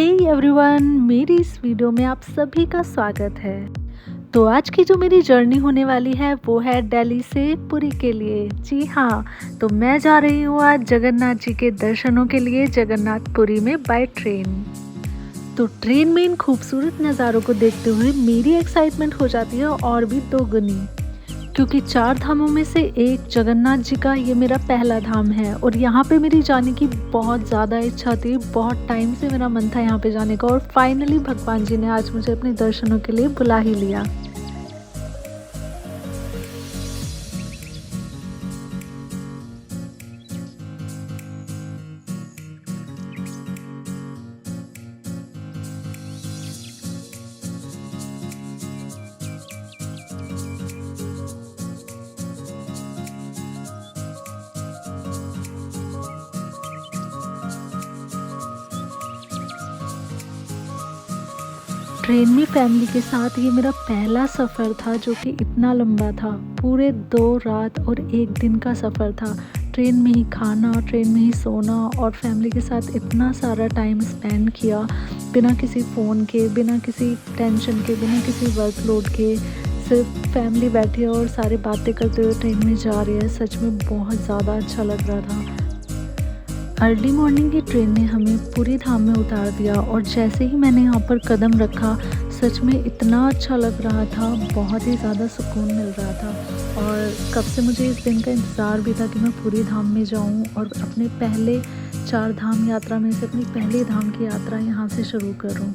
Hey everyone, मेरी इस video में आप सभी का स्वागत है। तो आज की जो मेरी जर्नी होने वाली है वो है दिल्ली से पुरी के लिए। जी हाँ, तो मैं जा रही हूँ आज जगन्नाथ जी के दर्शनों के लिए जगन्नाथपुरी में बाय ट्रेन। तो ट्रेन में इन खूबसूरत नज़ारों को देखते हुए मेरी एक्साइटमेंट हो जाती है और भी दोगुनी, क्योंकि 4 धामों में से एक जगन्नाथ जी का ये मेरा पहला धाम है और यहाँ पे मेरी जाने की बहुत ज़्यादा इच्छा थी। बहुत टाइम से मेरा मन था यहाँ पे जाने का और फाइनली भगवान जी ने आज मुझे अपने दर्शनों के लिए बुला ही लिया। ट्रेन में फैमिली के साथ ये मेरा पहला सफ़र था जो कि इतना लंबा था। पूरे 2 रात और 1 दिन का सफ़र था। ट्रेन में ही खाना, ट्रेन में ही सोना और फैमिली के साथ इतना सारा टाइम स्पेंड किया, बिना किसी फ़ोन के, बिना किसी टेंशन के, बिना किसी वर्कलोड के। सिर्फ फैमिली बैठी है और सारे बातें करते हुए ट्रेन में जा रहे हैं। सच में बहुत ज़्यादा अच्छा लग रहा था। अर्ली मॉर्निंग की ट्रेन ने हमें पुरी धाम में उतार दिया और जैसे ही मैंने यहाँ पर कदम रखा, सच में इतना अच्छा लग रहा था, बहुत ही ज़्यादा सुकून मिल रहा था। और कब से मुझे इस दिन का इंतज़ार भी था कि मैं पुरी धाम में जाऊँ और अपने पहले 4 धाम यात्रा में से अपनी पहली धाम की यात्रा यहाँ से शुरू करूँ।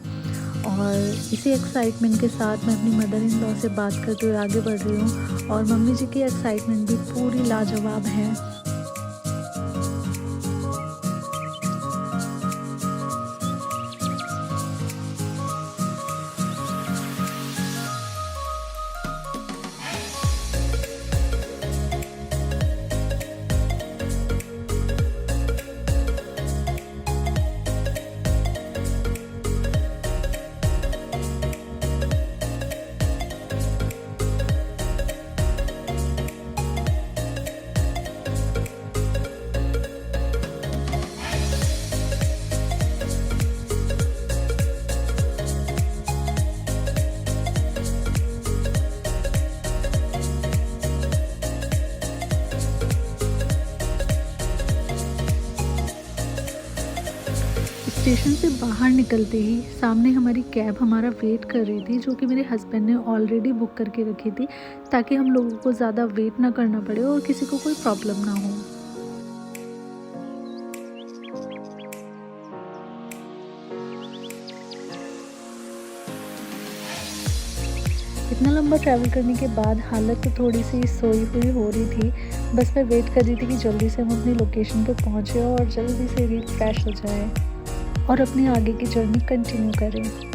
और इसी एक्साइटमेंट के साथ मैं अपनी मदर इन लॉ से बात करते हुए आगे बढ़ रही हूँ और मम्मी जी की एक्साइटमेंट भी पूरी लाजवाब है। स्टेशन से बाहर निकलते ही सामने हमारी कैब हमारा वेट कर रही थी, जो कि मेरे हस्बैंड ने ऑलरेडी बुक करके रखी थी, ताकि हम लोगों को ज़्यादा वेट ना करना पड़े और किसी को कोई प्रॉब्लम ना हो। इतना लंबा ट्रैवल करने के बाद हालत तो थोड़ी सी सोई हुई हो रही थी। बस मैं वेट कर रही थी कि जल्दी से हम अपनी लोकेशन पे पहुँचे और जल्दी से रिफ्रेश हो जाए और अपनी आगे की जर्नी कंटिन्यू करें।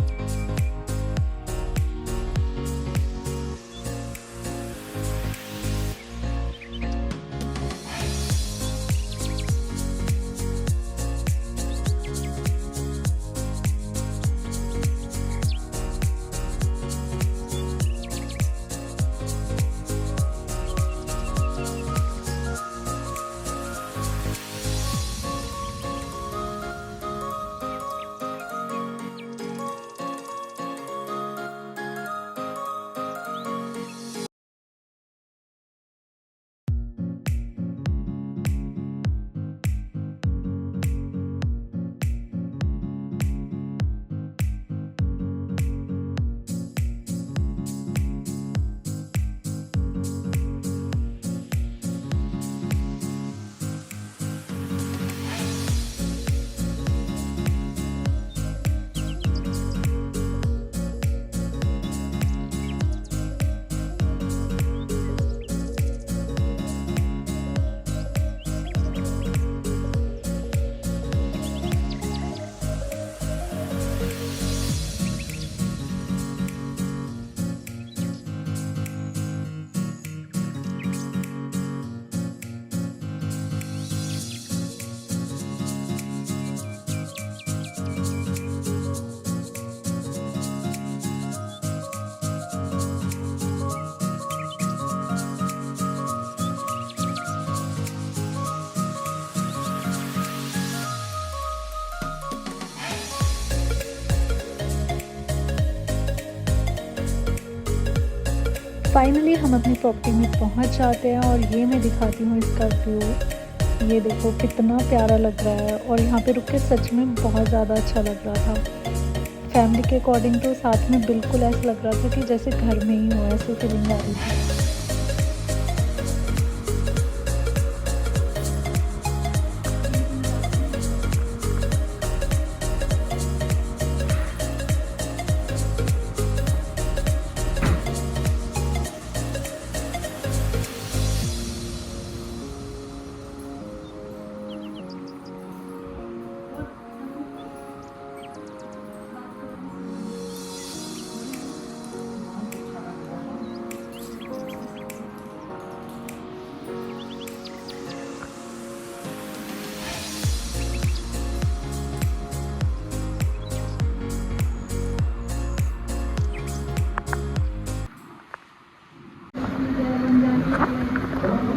फाइनली हम अपनी प्रॉपर्टी में पहुंच जाते हैं और ये मैं दिखाती हूँ इसका व्यू। ये देखो कितना प्यारा लग रहा है और यहाँ पे रुक के सच में बहुत ज़्यादा अच्छा लग रहा था। फैमिली के अकॉर्डिंग तो साथ में बिल्कुल ऐसा लग रहा था कि जैसे घर में ही हो, ऐसी फीलिंग आ रही थी।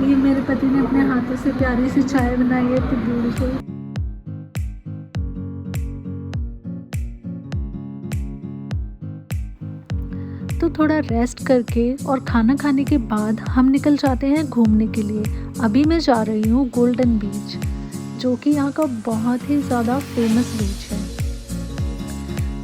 ये मेरे पति ने अपने हाथों से प्यारी सी चाय बनाई है, इतनी ब्यूटीफुल। तो थोड़ा रेस्ट करके और खाना खाने के बाद हम निकल जाते हैं घूमने के लिए। अभी मैं जा रही हूँ गोल्डन बीच, जो कि यहाँ का बहुत ही ज़्यादा फेमस बीच है।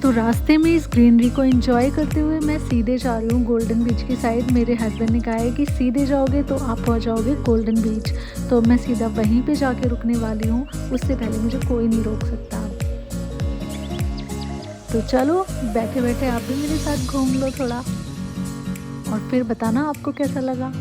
तो रास्ते में इस ग्रीनरी को एंजॉय करते हुए मैं सीधे जा रही हूँ गोल्डन बीच की साइड। मेरे हस्बैंड ने कहा है कि सीधे जाओगे तो आप पहुँच जाओगे गोल्डन बीच, तो मैं सीधा वहीं पे जाके रुकने वाली हूँ। उससे पहले मुझे कोई नहीं रोक सकता। तो चलो बैठे बैठे आप भी मेरे साथ घूम लो थोड़ा, और फिर बताना आपको कैसा लगा।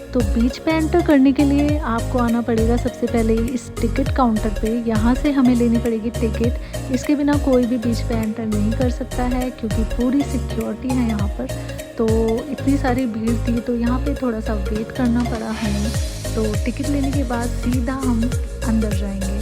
तो बीच पे एंटर करने के लिए आपको आना पड़ेगा सबसे पहले इस टिकट काउंटर पे। यहाँ से हमें लेनी पड़ेगी टिकट। इसके बिना कोई भी बीच पे एंटर नहीं कर सकता है, क्योंकि पूरी सिक्योरिटी है यहाँ पर। तो इतनी सारी भीड़ थी तो यहाँ पे थोड़ा सा वेट करना पड़ा हमें। तो टिकट लेने के बाद सीधा हम अंदर जाएंगे।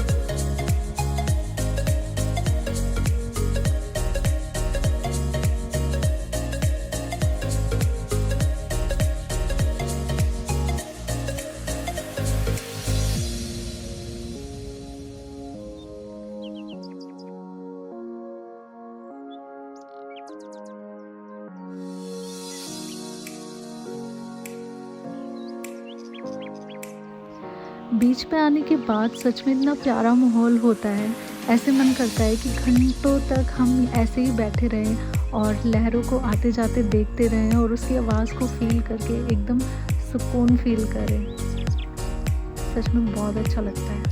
बीच पे आने के बाद सच में इतना प्यारा माहौल होता है, ऐसे मन करता है कि घंटों तक हम ऐसे ही बैठे रहें और लहरों को आते जाते देखते रहें और उसकी आवाज़ को फील करके एकदम सुकून फील करें। सच में बहुत अच्छा लगता है।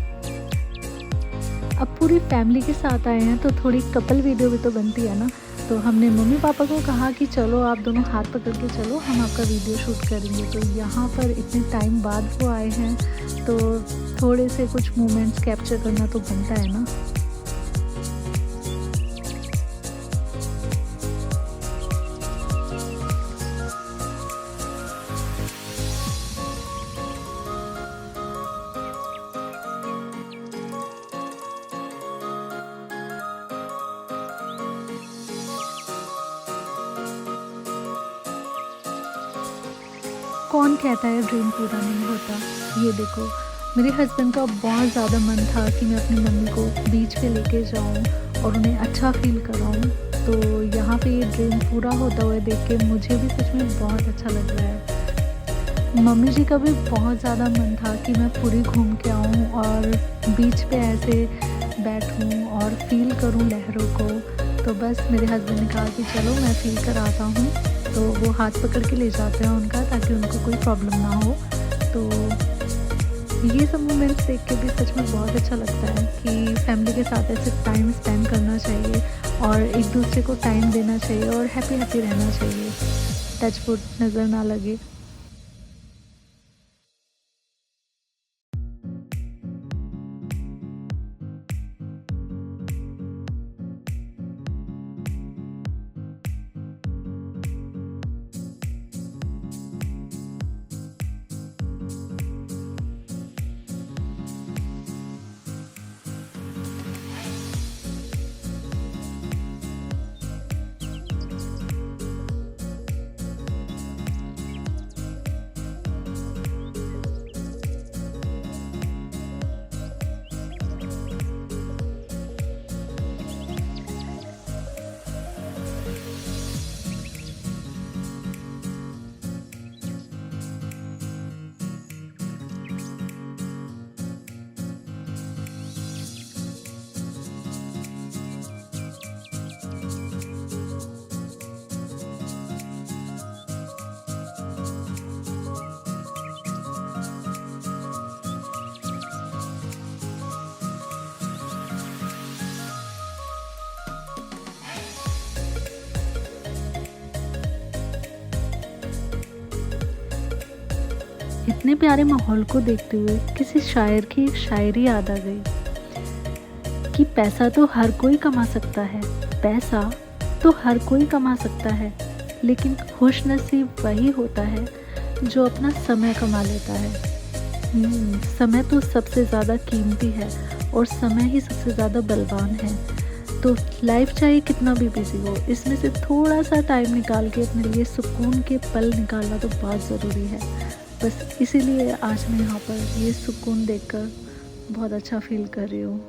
अब पूरी फैमिली के साथ आए हैं तो थोड़ी कपल वीडियो भी तो बनती है ना। तो हमने मम्मी पापा को कहा कि चलो आप दोनों हाथ पकड़ के चलो, हम आपका वीडियो शूट करेंगे। तो यहाँ पर इतने टाइम बाद वो आए हैं तो थोड़े से कुछ मोमेंट्स कैप्चर करना तो बनता है ना। कौन कहता है ड्रीम पूरा नहीं होता। ये देखो मेरे हस्बैंड का बहुत ज़्यादा मन था कि मैं अपनी मम्मी को बीच पे लेके जाऊं और उन्हें अच्छा फील कराऊं। तो यहाँ पे ये ड्रीम पूरा होता हुआ देख के मुझे भी सच में बहुत अच्छा लग रहा है। मम्मी जी का भी बहुत ज़्यादा मन था कि मैं पूरी घूम के आऊँ और बीच पे ऐसे बैठूँ और फील करूँ लहरों को। तो बस मेरे हस्बैंड ने कहा कि चलो मैं फील कराता हूँ। तो वो हाथ पकड़ के ले जाते हैं उनका, ताकि उनको कोई प्रॉब्लम ना हो। तो ये सब मोमेंट्स देख के भी सच में बहुत अच्छा लगता है कि फैमिली के साथ ऐसे टाइम स्पेंड करना चाहिए और एक दूसरे को टाइम देना चाहिए और हैप्पी हैप्पी रहना चाहिए। टच वुड नज़र ना लगे। इतने प्यारे माहौल को देखते हुए किसी शायर की एक शायरी याद आ गई कि पैसा तो हर कोई कमा सकता है, पैसा तो हर कोई कमा सकता है, लेकिन खुशनसीब वही होता है जो अपना समय कमा लेता है। समय तो सबसे ज़्यादा कीमती है और समय ही सबसे ज़्यादा बलवान है। तो लाइफ चाहे कितना भी बिजी हो, इसमें से थोड़ा सा टाइम निकाल के अपने लिए सुकून के पल निकालना तो बहुत ज़रूरी है। बस इसीलिए आज मैं यहाँ पर ये सुकून देखकर बहुत अच्छा फील कर रही हूँ।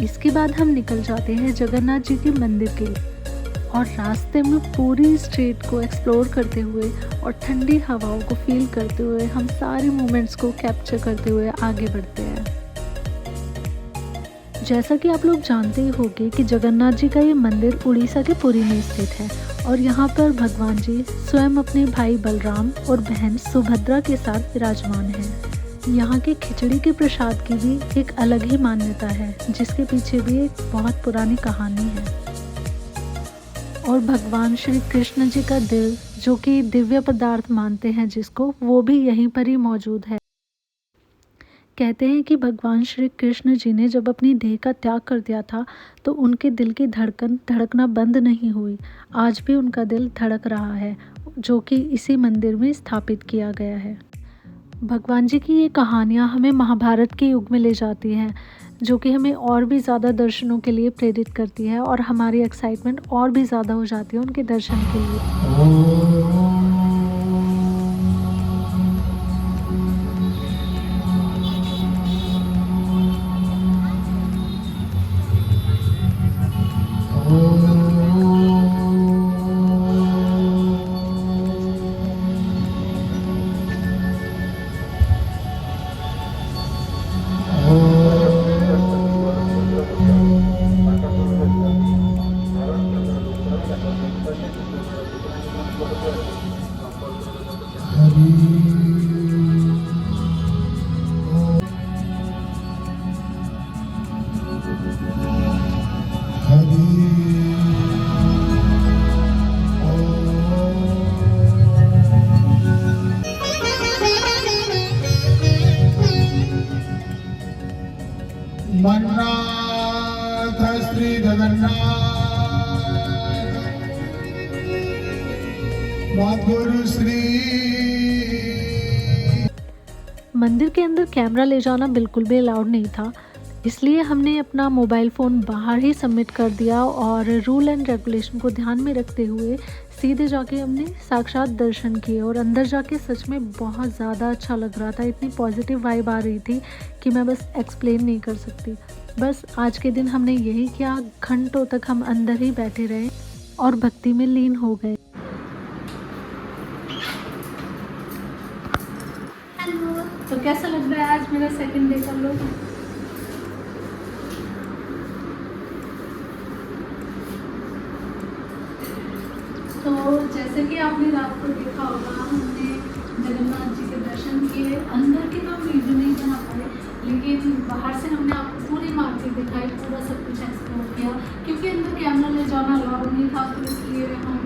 इसके बाद हम निकल जाते हैं जगन्नाथ जी के मंदिर के लिए और रास्ते में पूरी स्ट्रीट को एक्सप्लोर करते हुए और ठंडी हवाओं को फील करते हुए हम सारे मोमेंट्स को कैप्चर करते हुए आगे बढ़ते हैं। जैसा कि आप लोग जानते ही होंगे कि जगन्नाथ जी का ये मंदिर उड़ीसा के पुरी में स्थित है और यहाँ पर भगवान जी स्वयं अपने भाई बलराम और बहन सुभद्रा के साथ विराजमान हैं। यहाँ के खिचड़ी के प्रसाद की भी एक अलग ही मान्यता है, जिसके पीछे भी एक बहुत पुरानी कहानी है। और भगवान श्री कृष्ण जी का दिल, जो कि दिव्य पदार्थ मानते हैं जिसको, वो भी यहीं पर ही मौजूद है। कहते हैं कि भगवान श्री कृष्ण जी ने जब अपनी देह का त्याग कर दिया था तो उनके दिल की धड़कन धड़कना बंद नहीं हुई। आज भी उनका दिल धड़क रहा है, जो कि इसी मंदिर में स्थापित किया गया है। भगवान जी की ये कहानियाँ हमें महाभारत के युग में ले जाती हैं, जो कि हमें और भी ज़्यादा दर्शनों के लिए प्रेरित करती है और हमारी एक्साइटमेंट और भी ज़्यादा हो जाती है उनके दर्शन के लिए। मन्नाथ श्री जगन्नाथ माधुर श्री। मंदिर के अंदर कैमरा ले जाना बिल्कुल भी अलाउड नहीं था, इसलिए हमने अपना मोबाइल फ़ोन बाहर ही सबमिट कर दिया और रूल एंड रेगुलेशन को ध्यान में रखते हुए सीधे जाके हमने साक्षात दर्शन किए। और अंदर जाके सच में बहुत ज़्यादा अच्छा लग रहा था, इतनी पॉजिटिव वाइब आ रही थी कि मैं बस एक्सप्लेन नहीं कर सकती। बस आज के दिन हमने यही किया, घंटों तक हम अंदर ही बैठे रहे और भक्ति में लीन हो गए। हेलो, तो कैसा लग रहा है आज मेरा सेकंड डे का लोग? तो जैसे कि आपने रात को देखा होगा, हमने जगन्नाथ जी के दर्शन किए। अंदर की तो वीडियो नहीं बना पाए, लेकिन बाहर से हमने आपको पूरी मार्केट दिखाई, पूरा सब कुछ एक्सप्लोर किया। क्योंकि अंदर कैमरा ले जाना अलाउड नहीं था, तो इसलिए हम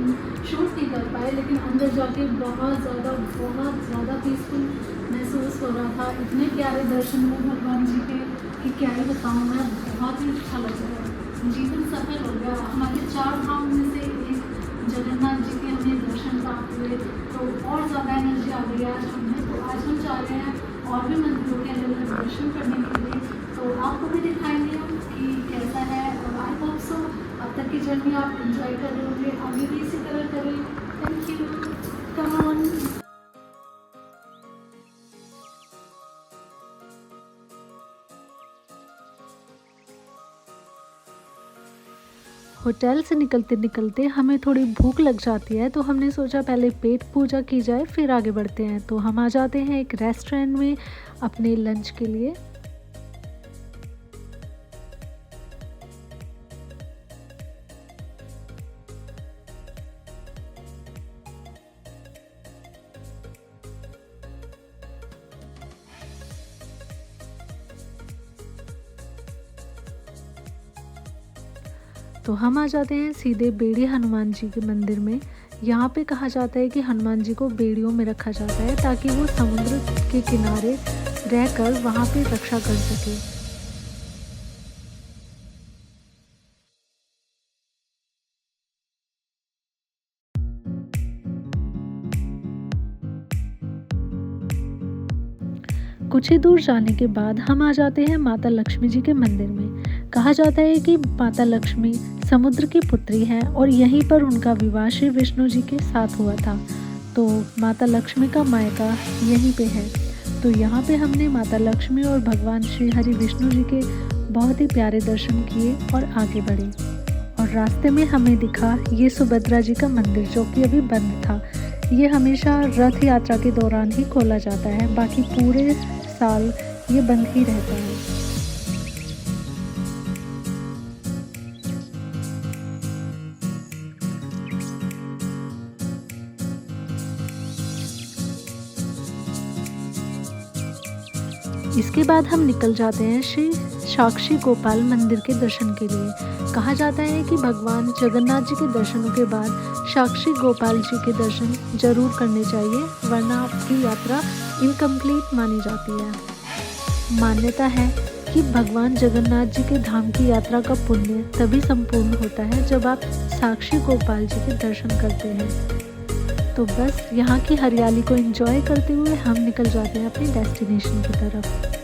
शूट नहीं कर पाए। लेकिन अंदर जाके बहुत ज़्यादा पीसफुल महसूस हो रहा था। इतने प्यारे दर्शन हुए भगवान जी के कि क्या ही बताऊँ मैं, बहुत ही अच्छा लग रहा है। जीवन सफल हो गया। हमारे 4 धाम में से एक जगन्नाथ जी के हमें दर्शन प्राप्त हुए, तो और ज़्यादा एनर्जी आ गई आज हमें। तो आज हम चाह रहे हैं और भी मंदिरों के अलग अलग दर्शन करने के लिए, तो आपको भी दिखाएंगे हम कि कैसा है। और आई होप सो अब तक की जर्नी आप इंजॉय कर रहे होंगे, आगे भी इसी तरह करें। Thank you. Come on. Hotel से निकलते निकलते हमें थोड़ी भूख लग जाती है, तो हमने सोचा पहले पेट पूजा की जाए फिर आगे बढ़ते हैं। तो हम आ जाते हैं एक रेस्टोरेंट में अपने लंच के लिए। तो हम आ जाते हैं सीधे बेड़ी हनुमान जी के मंदिर में। यहाँ पे कहा जाता है कि हनुमान जी को बेड़ियों में रखा जाता है ताकि वो समुद्र के किनारे रहकर वहाँ पे रक्षा कर सके। कुछ ही दूर जाने के बाद हम आ जाते हैं माता लक्ष्मी जी के मंदिर में। कहा जाता है कि माता लक्ष्मी समुद्र की पुत्री हैं और यहीं पर उनका विवाह श्री विष्णु जी के साथ हुआ था। तो माता लक्ष्मी का मायका यहीं पे है। तो यहाँ पे हमने माता लक्ष्मी और भगवान श्री हरि विष्णु जी के बहुत ही प्यारे दर्शन किए और आगे बढ़े। और रास्ते में हमें दिखा ये सुभद्रा जी का मंदिर जो कि अभी बंद था। ये हमेशा रथ यात्रा के दौरान ही खोला जाता है, बाकी पूरे साल ये बंद ही रहता है। इसके बाद हम निकल जाते हैं श्री साक्षी गोपाल मंदिर के दर्शन के लिए। कहा जाता है कि भगवान जगन्नाथ जी के दर्शनों के बाद साक्षी गोपाल जी के दर्शन जरूर करने चाहिए, वरना आपकी यात्रा इनकम्प्लीट मानी जाती है। मान्यता है कि भगवान जगन्नाथ जी के धाम की यात्रा का पुण्य तभी संपूर्ण होता है जब आप साक्षी गोपाल जी के दर्शन करते हैं। तो बस यहाँ की हरियाली को एंजॉय करते हुए हम निकल जाते हैं अपनी डेस्टिनेशन की तरफ।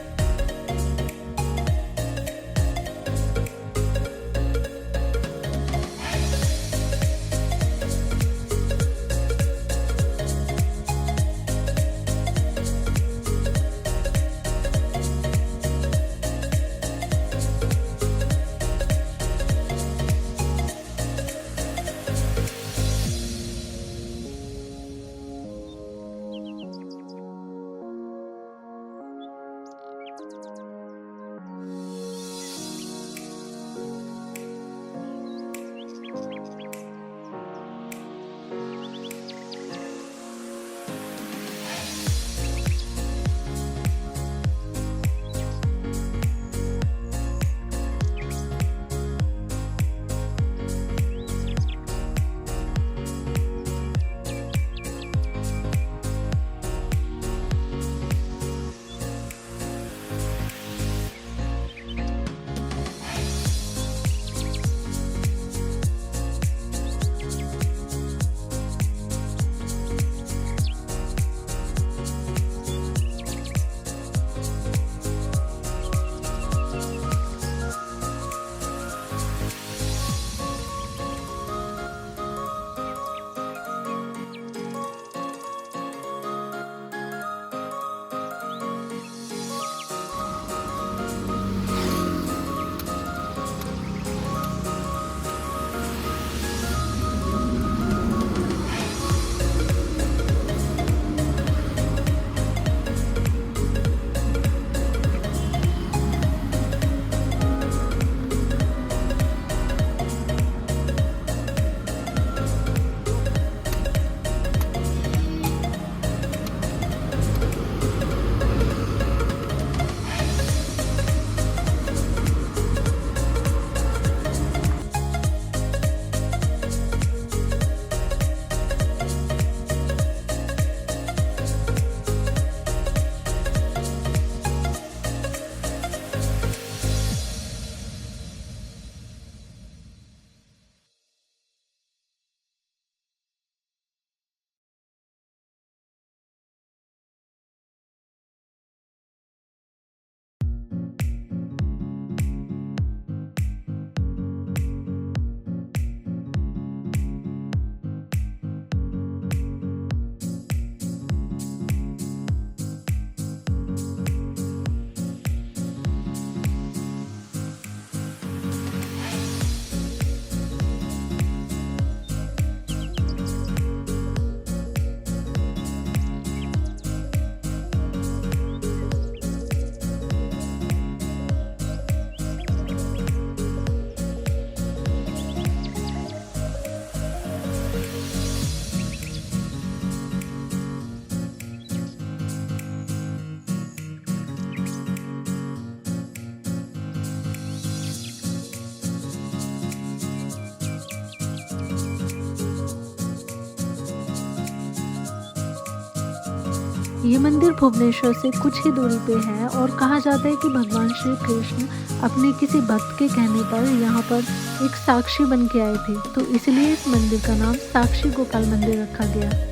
ये मंदिर भुवनेश्वर से कुछ ही दूरी पे है और कहा जाता है कि भगवान श्री कृष्ण अपने किसी भक्त के कहने पर यहाँ पर एक साक्षी बन के आए थे, तो इसलिए इस मंदिर का नाम साक्षी गोपाल मंदिर रखा गया।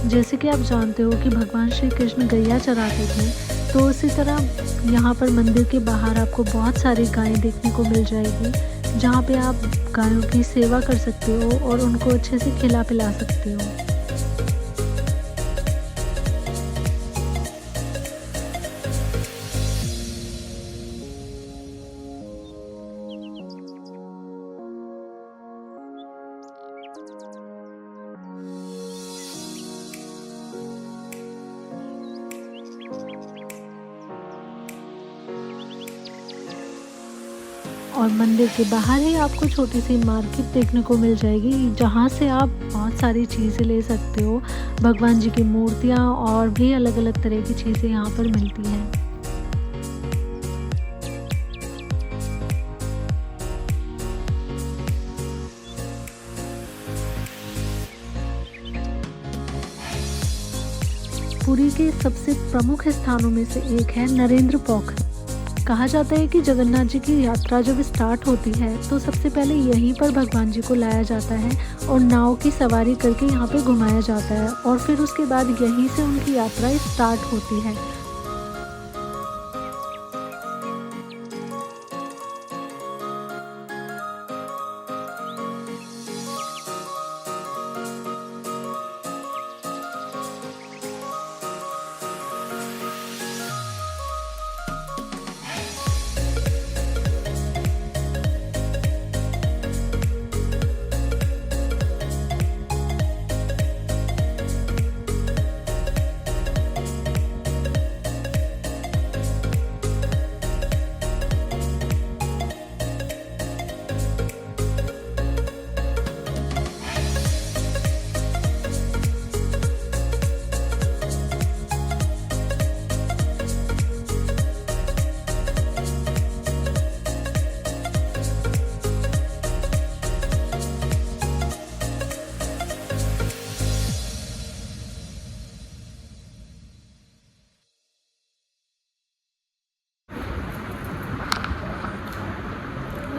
जैसे कि आप जानते हो कि भगवान श्री कृष्ण गैया चराते थे, तो उसी तरह यहाँ पर मंदिर के बाहर आपको बहुत सारी गायें देखने को मिल जाएगी, जहाँ पे आप गायों की सेवा कर सकते हो और उनको अच्छे से खिला पिला सकते हो। और मंदिर के बाहर ही आपको छोटी सी मार्केट देखने को मिल जाएगी, जहाँ से आप बहुत सारी चीज़ें ले सकते हो। भगवान जी की मूर्तियाँ और भी अलग अलग तरह की चीज़ें यहाँ पर मिलती हैं। पुरी के सबसे प्रमुख स्थानों में से एक है नरेंद्र पोखर। कहा जाता है कि जगन्नाथ जी की यात्रा जब स्टार्ट होती है तो सबसे पहले यहीं पर भगवान जी को लाया जाता है और नाव की सवारी करके यहाँ पे घुमाया जाता है और फिर उसके बाद यहीं से उनकी यात्रा स्टार्ट होती है।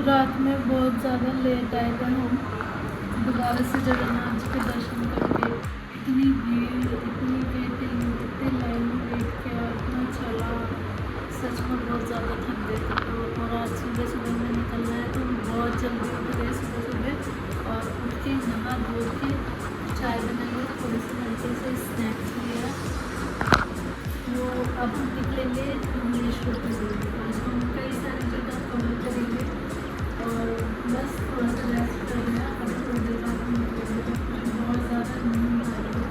रात में बहुत ज़्यादा लेट आए थे हम, दोबारा से जगन्नाथ जी के दर्शन करके। इतनी भीड़, इतनी वेटिंग, इतने लाइन में वेट किया, इतना चला, सच में बहुत ज़्यादा थक गए थे। तो और आज सुबह सुबह में निकलना है तो बहुत जल्दी उठ गए सुबह सुबह और उठ के नहा धो के चाय बनाई, थोड़ी सी हल्के से स्नैक्स लिया। वो अब हम निकलेंगे भुवनेश्वर के लिए। आज हम कई सारी जगह कवर करेंगे और बस थोड़ा सा रेस्ट करना है। अभी थोड़ी देर बाद हम निकलेंगे, बहुत ज़्यादा नींद आ रही है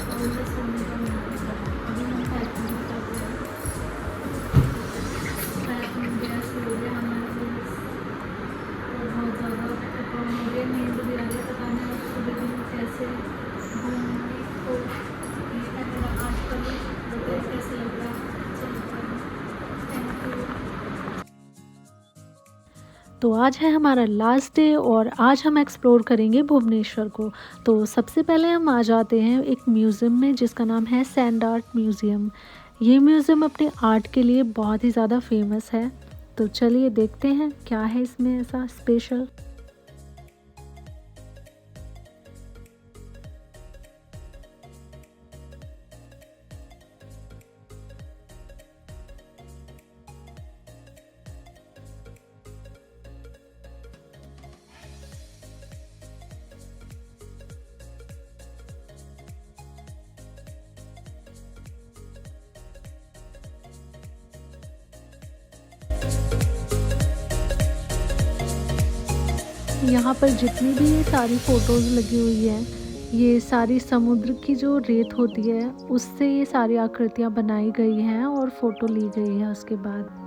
और उसे सोने का मन कर रहा है। अभी हम पैकिंग कर रहे हैं, पैकिंग गैस हो गया हमारे पास और बहुत ज़्यादा थकान हो गई, नींद भी आ रही है। पता नहीं अब सुबह दिन कैसे घूमूंगी। तो ये है मेरा आज का बताइए कैसे लग रहा है। चलता है। Thank you. तो आज है हमारा लास्ट डे और आज हम एक्सप्लोर करेंगे भुवनेश्वर को। तो सबसे पहले हम आ जाते हैं एक म्यूज़ियम में जिसका नाम है सैंड आर्ट म्यूज़ियम। ये म्यूज़ियम अपने आर्ट के लिए बहुत ही ज़्यादा फेमस है। तो चलिए देखते हैं क्या है इसमें ऐसा स्पेशल। यहाँ पर जितनी भी ये सारी फ़ोटोज़ लगी हुई है, ये सारी समुद्र की जो रेत होती है उससे ये सारी आकृतियाँ बनाई गई हैं और फ़ोटो ली गई है उसके बाद।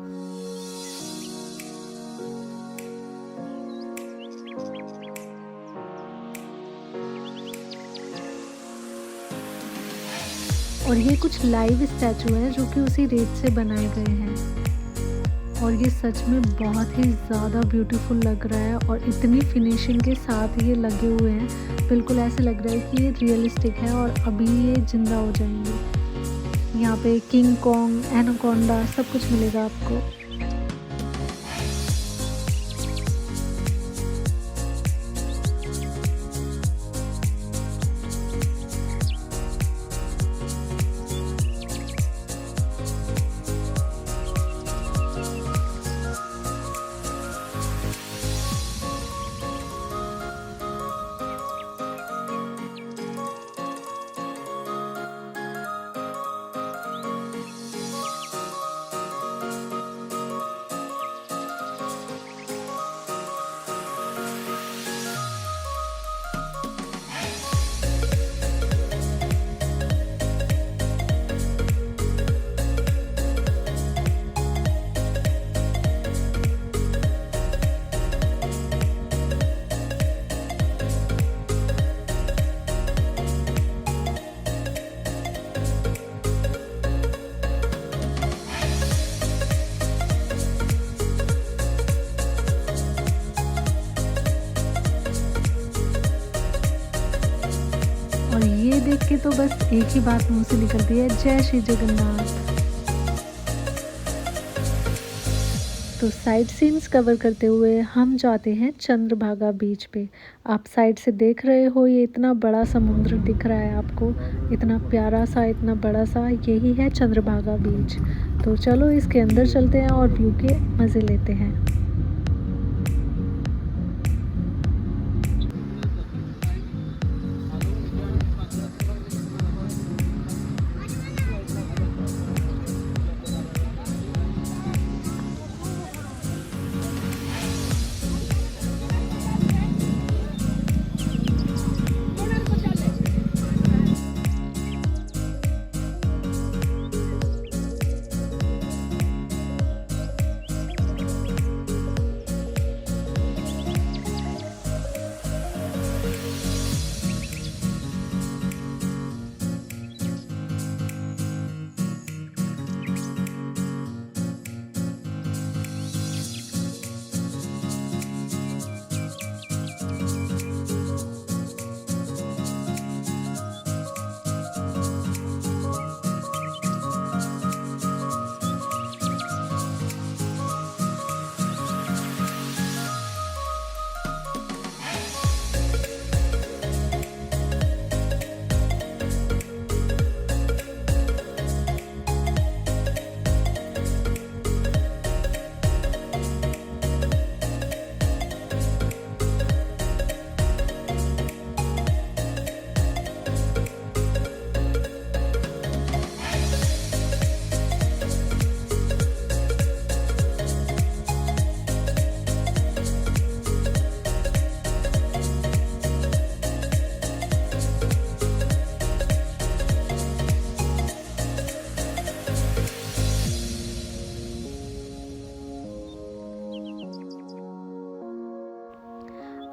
और ये कुछ लाइव स्टैचू हैं जो कि उसी रेत से बनाए गए हैं और ये सच में बहुत ही ज़्यादा ब्यूटीफुल लग रहा है और इतनी फिनिशिंग के साथ ये लगे हुए हैं, बिल्कुल ऐसे लग रहा है कि ये रियलिस्टिक है और अभी ये जिंदा हो जाएंगे। यहाँ पे किंग कॉन्ग, एनाकोंडा सब कुछ मिलेगा आपको। और ये देख के तो बस एक ही बात मुंह से निकलती है, जय श्री जगन्नाथ। तो साइड सीन्स कवर करते हुए हम जाते हैं चंद्रभागा बीच पे। आप साइड से देख रहे हो, ये इतना बड़ा समुद्र दिख रहा है आपको, इतना प्यारा सा, इतना बड़ा सा, यही है चंद्रभागा बीच। तो चलो इसके अंदर चलते हैं और व्यू के मज़े लेते हैं।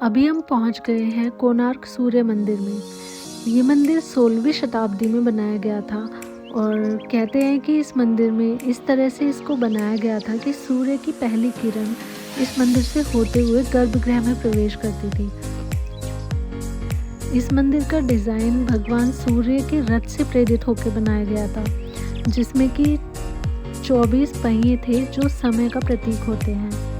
अभी हम पहुंच गए हैं कोणार्क सूर्य मंदिर में। ये मंदिर 16वीं शताब्दी में बनाया गया था और कहते हैं कि इस मंदिर में इस तरह से इसको बनाया गया था कि सूर्य की पहली किरण इस मंदिर से होते हुए गर्भगृह में प्रवेश करती थी। इस मंदिर का डिज़ाइन भगवान सूर्य के रथ से प्रेरित होकर बनाया गया था, जिसमें कि 24 पहिए थे जो समय का प्रतीक होते हैं।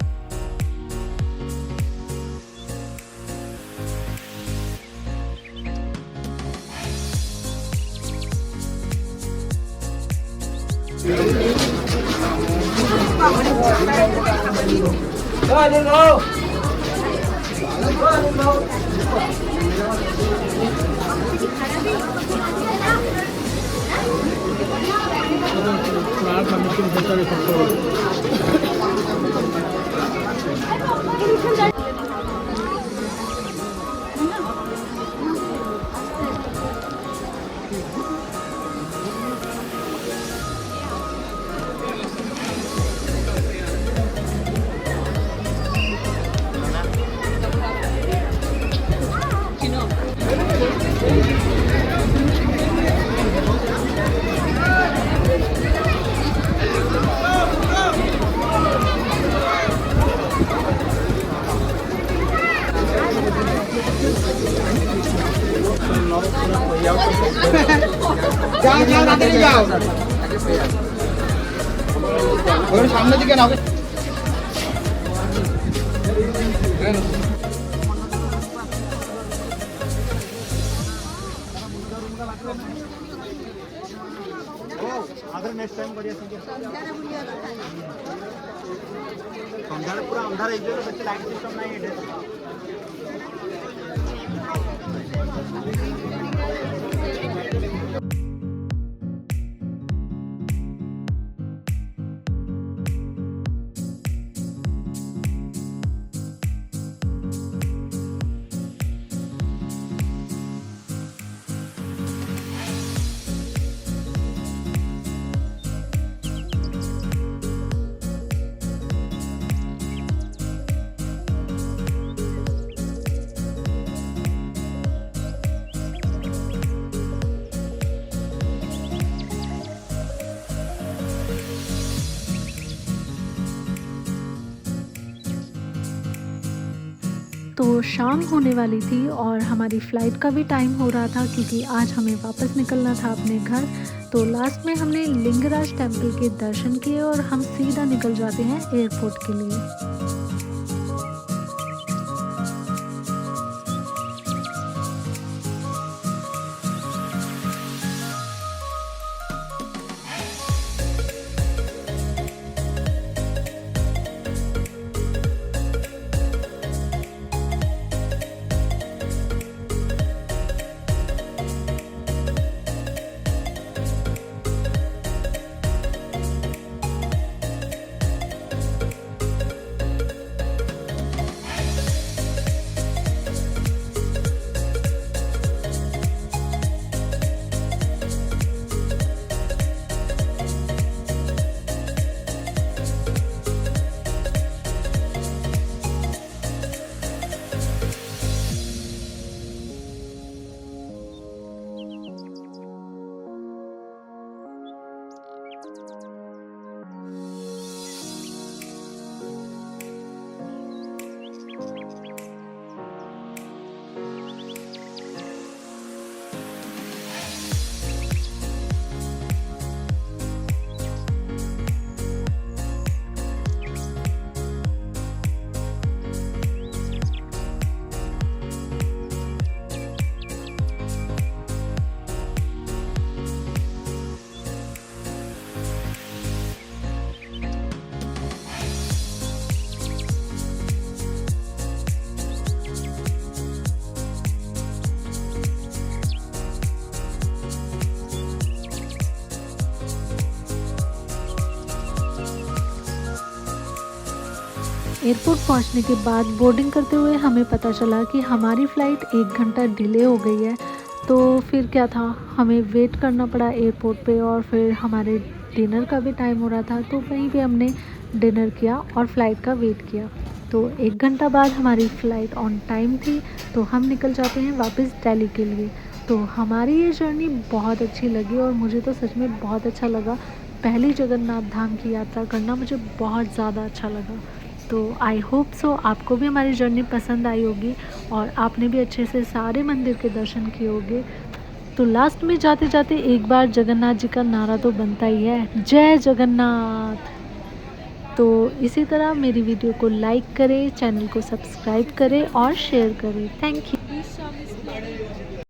যাও যাও তাড়াতাড়ি যাও ওর সামনে দিকে নাও अगर नेक्स्ट टाइम बढ़िया अंधार पूरा अंधार एक जगह बच्चे लाइट सिस्टम नहीं है तो शाम होने वाली थी और हमारी फ़्लाइट का भी टाइम हो रहा था क्योंकि आज हमें वापस निकलना था अपने घर। तो लास्ट में हमने लिंगराज टेम्पल के दर्शन किए और हम सीधा निकल जाते हैं एयरपोर्ट के लिए। एयरपोर्ट पहुंचने के बाद बोर्डिंग करते हुए हमें पता चला कि हमारी फ़्लाइट 1 घंटा डिले हो गई है। तो फिर क्या था, हमें वेट करना पड़ा एयरपोर्ट पे और फिर हमारे डिनर का भी टाइम हो रहा था, तो वहीं पे हमने डिनर किया और फ़्लाइट का वेट किया। तो 1 घंटा बाद हमारी फ़्लाइट ऑन टाइम थी, तो हम निकल जाते हैं वापस दिल्ली के लिए। तो हमारी ये जर्नी बहुत अच्छी लगी और मुझे तो सच में बहुत अच्छा लगा। पहली जगन्नाथ धाम की यात्रा करना मुझे बहुत ज़्यादा अच्छा लगा। तो आई होप सो आपको भी हमारी जर्नी पसंद आई होगी और आपने भी अच्छे से सारे मंदिर के दर्शन किए होंगे। तो लास्ट में जाते जाते एक बार जगन्नाथ जी का नारा तो बनता ही है, जय जगन्नाथ। तो इसी तरह मेरी वीडियो को लाइक करें, चैनल को सब्सक्राइब करें और शेयर करें। Thank you.